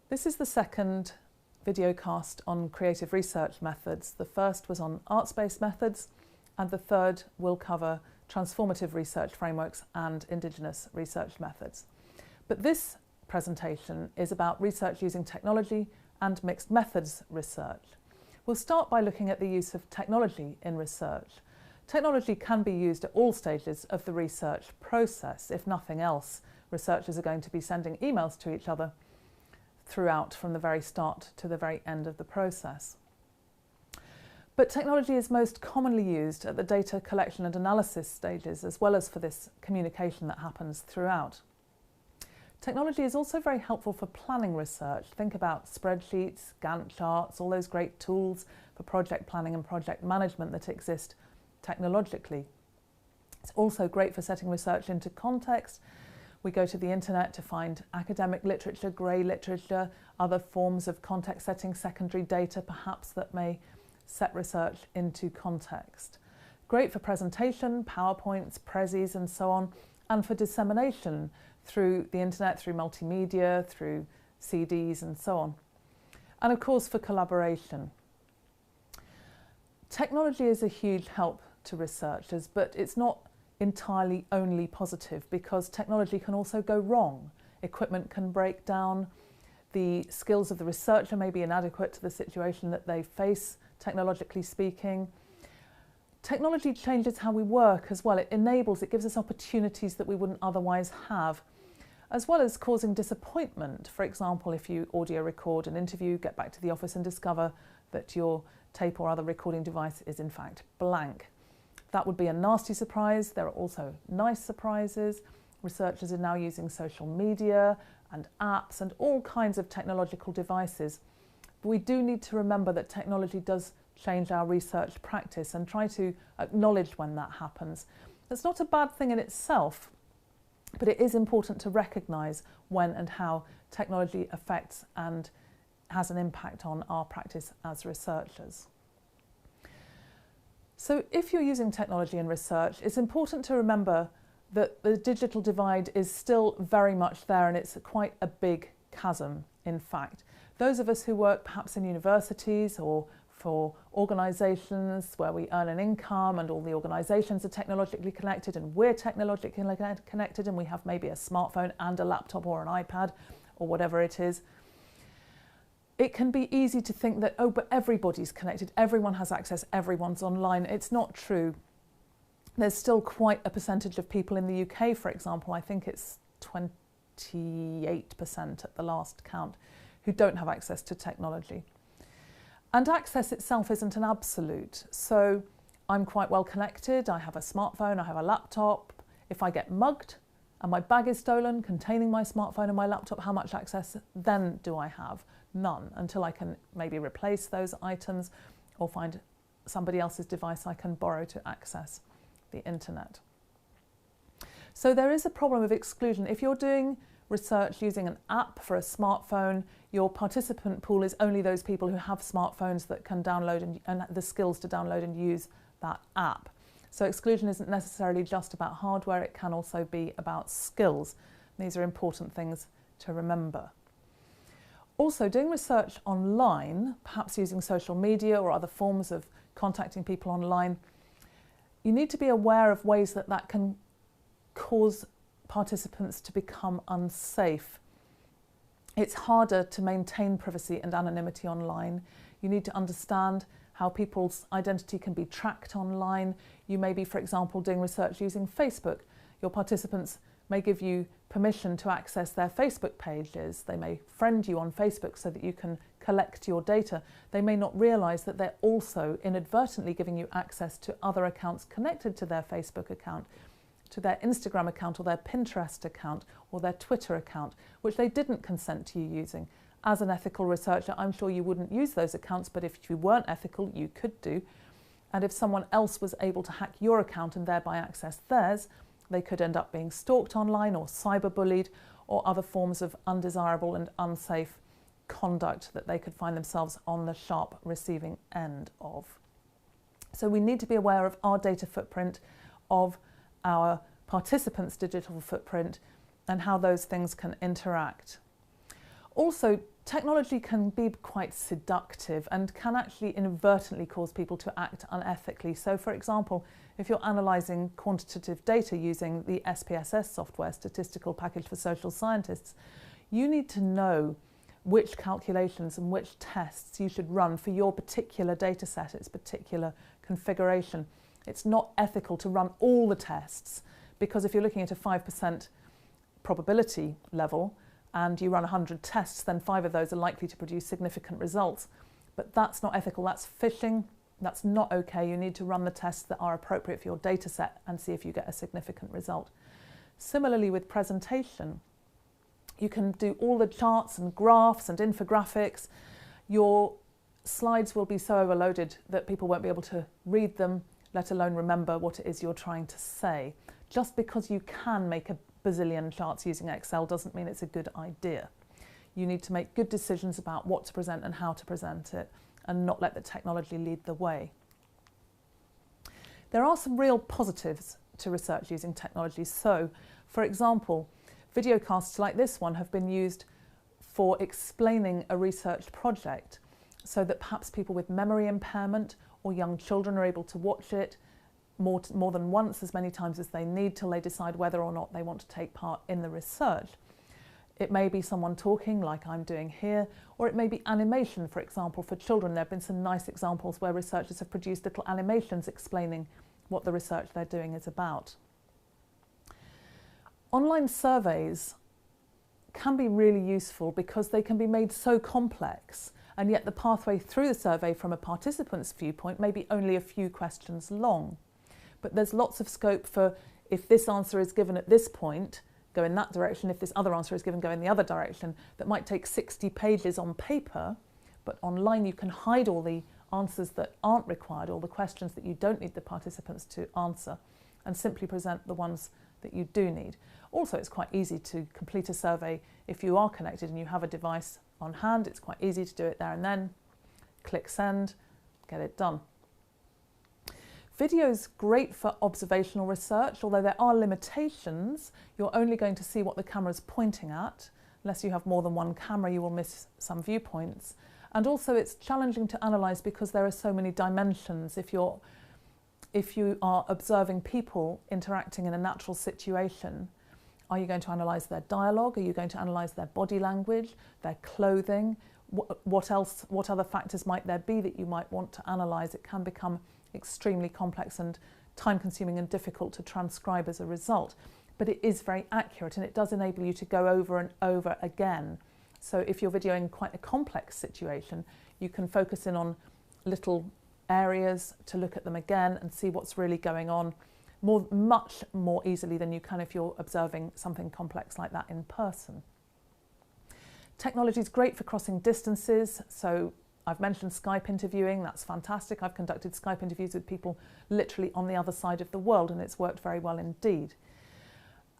This is the second videocast on creative research methods. The first was on arts-based methods, and the third will cover transformative research frameworks and Indigenous research methods. But this presentation is about research using technology and mixed methods research. We'll start by looking at the use of technology in research. Technology can be used at all stages of the research process. If nothing else, researchers are going to be sending emails to each other throughout, from the very start to the very end of the process. But technology is most commonly used at the data collection and analysis stages, as well as for this communication that happens throughout. Technology is also very helpful for planning research. Think about spreadsheets, Gantt charts, all those great tools for project planning and project management that exist technologically. It's also great for setting research into context. We go to the internet to find academic literature, grey literature, other forms of context setting, secondary data perhaps that may set research into context. Great for presentation, PowerPoints, Prezis and so on, and for dissemination through the internet, through multimedia, through CDs and so on. And of course for collaboration. Technology is a huge help to researchers, but it's not entirely only positive, because technology can also go wrong. Equipment can break down, the skills of the researcher may be inadequate to the situation that they face, technologically speaking. Technology changes how we work as well. It gives us opportunities that we wouldn't otherwise have, as well as causing disappointment. For example, if you audio record an interview, get back to the office and discover that your tape or other recording device is in fact blank. That would be a nasty surprise. There are also nice surprises. Researchers are now using social media and apps and all kinds of technological devices. But we do need to remember that technology does change our research practice, and try to acknowledge when that happens. It's not a bad thing in itself, but it is important to recognise when and how technology affects and has an impact on our practice as researchers. So if you're using technology in research, it's important to remember that the digital divide is still very much there, and it's quite a big chasm, in fact. Those of us who work perhaps in universities or for organisations where we earn an income and all the organisations are technologically connected and we're technologically connected and we have maybe a smartphone and a laptop or an iPad or whatever it is, it can be easy to think that, oh, but everybody's connected, everyone has access, everyone's online. It's not true. There's still quite a percentage of people in the UK, for example, I think it's 28% at the last count, who don't have access to technology. And access itself isn't an absolute. So I'm quite well connected, I have a smartphone, I have a laptop. If I get mugged and my bag is stolen containing my smartphone and my laptop, how much access then do I have? None, until I can maybe replace those items or find somebody else's device I can borrow to access the internet. So there is a problem of exclusion. If you're doing research using an app for a smartphone, your participant pool is only those people who have smartphones that can download and the skills to download and use that app. So exclusion isn't necessarily just about hardware, it can also be about skills. These are important things to remember. Also, doing research online, perhaps using social media or other forms of contacting people online, you need to be aware of ways that that can cause participants to become unsafe. It's harder to maintain privacy and anonymity online. You need to understand how people's identity can be tracked online. You may be, for example, doing research using Facebook. Your participants may give you permission to access their Facebook pages. They may friend you on Facebook so that you can collect your data. They may not realise that they're also inadvertently giving you access to other accounts connected to their Facebook account, to their Instagram account or their Pinterest account or their Twitter account, which they didn't consent to you using. As an ethical researcher, I'm sure you wouldn't use those accounts, but if you weren't ethical, you could do. And if someone else was able to hack your account and thereby access theirs, they could end up being stalked online or cyberbullied or other forms of undesirable and unsafe conduct that they could find themselves on the sharp receiving end of. So we need to be aware of our data footprint, of our participants' digital footprint, and how those things can interact. Also, Technology can be quite seductive and can actually inadvertently cause people to act unethically. So, for example, if you're analysing quantitative data using the SPSS software, Statistical Package for Social Scientists, you need to know which calculations and which tests you should run for your particular data set, its particular configuration. It's not ethical to run all the tests, because if you're looking at a 5% probability level, and you run 100 tests, then 5 of those are likely to produce significant results. But that's not ethical, that's phishing, that's not okay. You need to run the tests that are appropriate for your data set and see if you get a significant result. Similarly with presentation, you can do all the charts and graphs and infographics. Your slides will be so overloaded that people won't be able to read them, let alone remember what it is you're trying to say. Just because you can make a bazillion charts using Excel doesn't mean it's a good idea. You need to make good decisions about what to present and how to present it, and not let the technology lead the way. There are some real positives to research using technology. So, for example, videocasts like this one have been used for explaining a research project, so that perhaps people with memory impairment or young children are able to watch it more than once, as many times as they need, till they decide whether or not they want to take part in the research. It may be someone talking like I'm doing here, or it may be animation, for example, for children. There have been some nice examples where researchers have produced little animations explaining what the research they're doing is about. Online surveys can be really useful because they can be made so complex, and yet the pathway through the survey from a participant's viewpoint may be only a few questions long. But there's lots of scope for, if this answer is given at this point, go in that direction. If this other answer is given, go in the other direction. That might take 60 pages on paper, but online you can hide all the answers that aren't required, all the questions that you don't need the participants to answer, and simply present the ones that you do need. Also, it's quite easy to complete a survey if you are connected and you have a device on hand. It's quite easy to do it there and then. Click send, get it done. Video's great for observational research, although there are limitations. You're only going to see what the camera's pointing at. Unless you have more than one camera, you will miss some viewpoints. And also it's challenging to analyse because there are so many dimensions. If you are observing people interacting in a natural situation, are you going to analyse their dialogue? Are you going to analyse their body language, their clothing? What other factors might there be that you might want to analyse? It can become extremely complex and time-consuming and difficult to transcribe as a result. But it is very accurate, and it does enable you to go over and over again. So if you're videoing quite a complex situation, you can focus in on little areas to look at them again and see what's really going on much more easily than you can if you're observing something complex like that in person. Technology is great for crossing distances. So I've mentioned Skype interviewing. That's fantastic. I've conducted Skype interviews with people literally on the other side of the world, and it's worked very well indeed.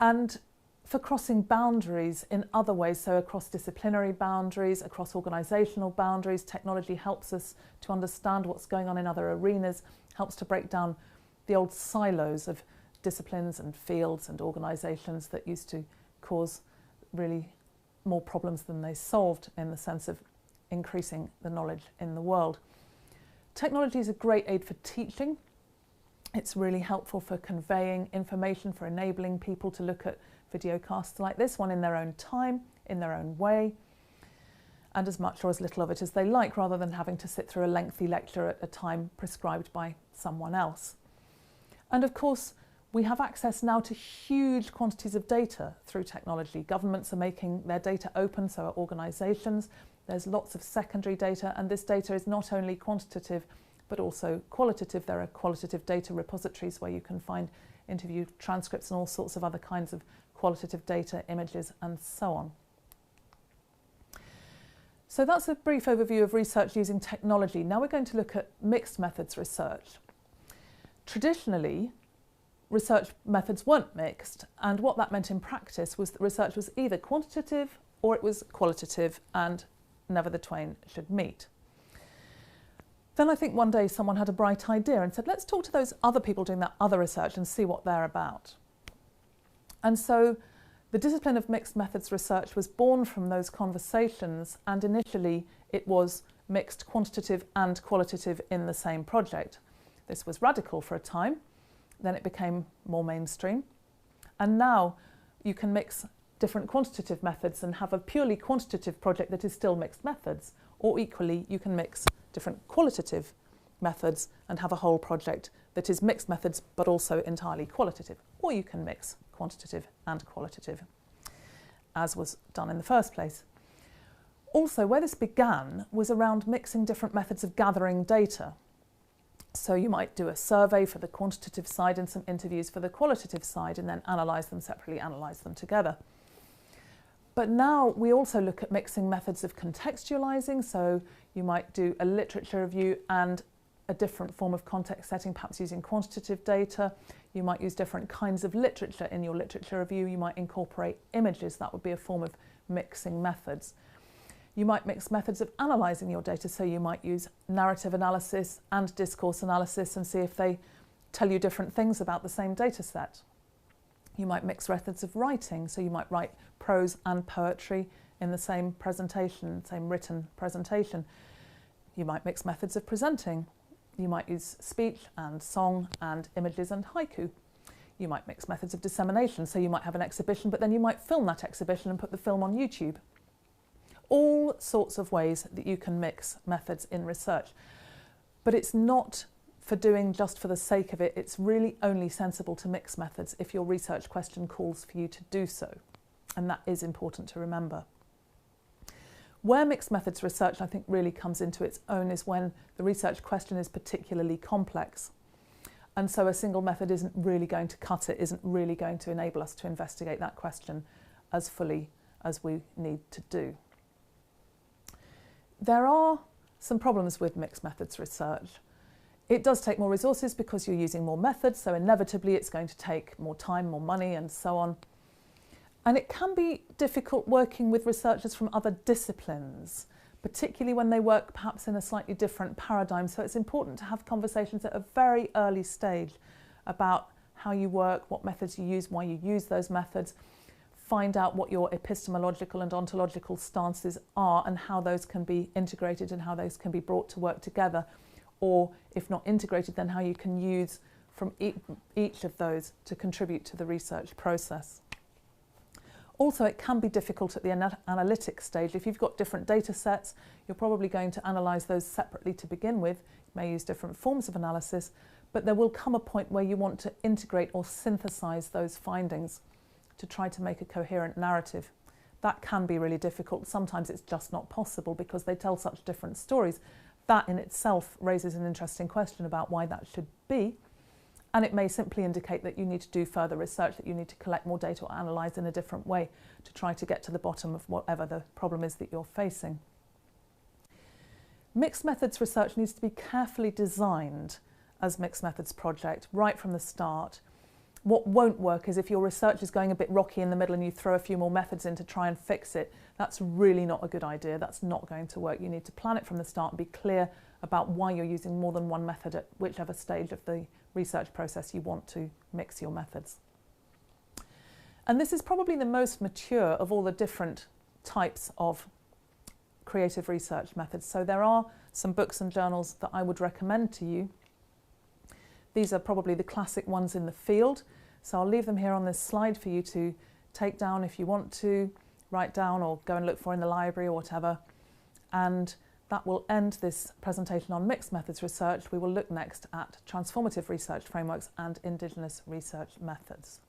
And for crossing boundaries in other ways, so across disciplinary boundaries, across organisational boundaries, technology helps us to understand what's going on in other arenas, helps to break down the old silos of disciplines and fields and organisations that used to cause really more problems than they solved, in the sense of increasing the knowledge in the world. Technology is a great aid for teaching. It's really helpful for conveying information, for enabling people to look at videocasts like this one in their own time, in their own way, and as much or as little of it as they like, rather than having to sit through a lengthy lecture at a time prescribed by someone else. And of course, we have access now to huge quantities of data through technology. Governments are making their data open, so are organisations. There's lots of secondary data, and this data is not only quantitative but also qualitative. There are qualitative data repositories where you can find interview transcripts and all sorts of other kinds of qualitative data, images, and so on. So that's a brief overview of research using technology. Now we're going to look at mixed methods research. Traditionally, research methods weren't mixed, and what that meant in practice was that research was either quantitative or it was qualitative, and never the twain should meet. Then I think one day someone had a bright idea and said, let's talk to those other people doing that other research and see what they're about. And so The discipline of mixed methods research was born from those conversations, and initially it was mixed quantitative and qualitative in the same project. This was radical for a time, then it became more mainstream, and now you can mix different quantitative methods and have a purely quantitative project that is still mixed methods, or equally you can mix different qualitative methods and have a whole project that is mixed methods but also entirely qualitative, or you can mix quantitative and qualitative, as was done in the first place. Also, where this began was around mixing different methods of gathering data. So you might do a survey for the quantitative side and some interviews for the qualitative side, and then analyse them separately, analyse them together. But now we also look at mixing methods of contextualising, so you might do a literature review and a different form of context setting, perhaps using quantitative data. You might use different kinds of literature in your literature review. You might incorporate images. That would be a form of mixing methods. You might mix methods of analysing your data, so you might use narrative analysis and discourse analysis and see if they tell you different things about the same data set. You might mix methods of writing, so you might write prose and poetry in the same presentation, same written presentation. You might mix methods of presenting. You might use speech and song and images and haiku. You might mix methods of dissemination, so you might have an exhibition, but then you might film that exhibition and put the film on YouTube. All sorts of ways that you can mix methods in research. But it's not for doing just for the sake of it. It's really only sensible to mix methods if your research question calls for you to do so. And that is important to remember. Where mixed methods research, I think, really comes into its own is when the research question is particularly complex. And so a single method isn't really going to cut it, isn't really going to enable us to investigate that question as fully as we need to do. There are some problems with mixed methods research. It does take more resources because you're using more methods, so inevitably it's going to take more time, more money, and so on. And it can be difficult working with researchers from other disciplines, particularly when they work perhaps in a slightly different paradigm. So it's important to have conversations at a very early stage about how you work, what methods you use, why you use those methods. Find out what your epistemological and ontological stances are and how those can be integrated and how those can be brought to work together. Or if not integrated, then how you can use from each of those to contribute to the research process. Also, it can be difficult at the analytic stage. If you've got different data sets, you're probably going to analyse those separately to begin with. You may use different forms of analysis, but there will come a point where you want to integrate or synthesise those findings to try to make a coherent narrative. That can be really difficult. Sometimes it's just not possible because they tell such different stories. That in itself raises an interesting question about why that should be. And it may simply indicate that you need to do further research, that you need to collect more data or analyse in a different way to try to get to the bottom of whatever the problem is that you're facing. Mixed methods research needs to be carefully designed as mixed methods project right from the start. What won't work is if your research is going a bit rocky in the middle and you throw a few more methods in to try and fix it. That's really not a good idea. That's not going to work. You need to plan it from the start and be clear about why you're using more than one method at whichever stage of the research process you want to mix your methods. And this is probably the most mature of all the different types of creative research methods. So there are some books and journals that I would recommend to you. These are probably the classic ones in the field. So I'll leave them here on this slide for you to take down if you want to, write down or go and look for in the library or whatever. And that will end this presentation on mixed methods research. We will look next at transformative research frameworks and Indigenous research methods.